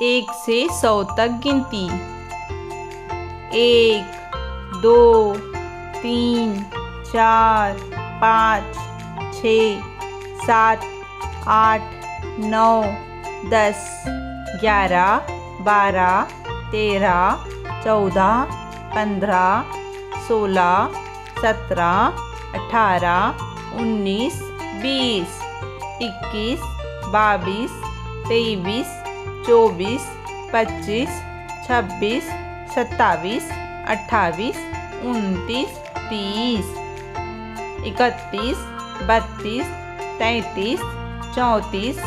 1 से 100 तक गिनती। 1 2 3 4 5 6 7 8 9 10 11 12 13 14 15 16 17 18 19 20 21 22 23 24 25 26 27 28 29 30 31 32 33 34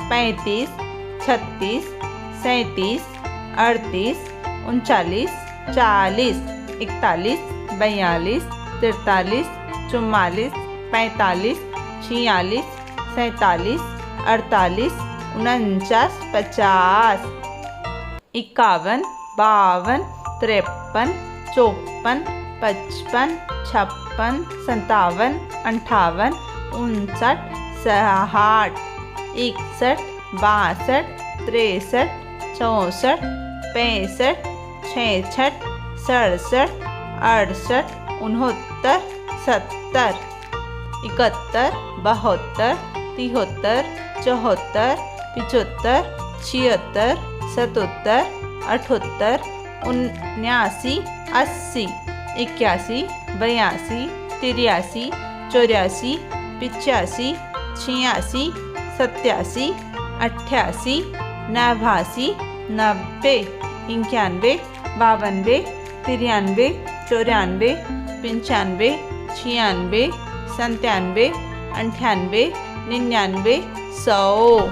35 36 37 38 39 40 41 42 43 44 45 46 47 48 49 50 51 52 53 54 55 56 57 58 59 60 61 62 63 64 65 66 67 68 69 70 71 72 73 74 75 76 77 78 79 80 81 82 83 84 85 86 87 88 89 90 91 92 93 94 95 96 97 98 99 100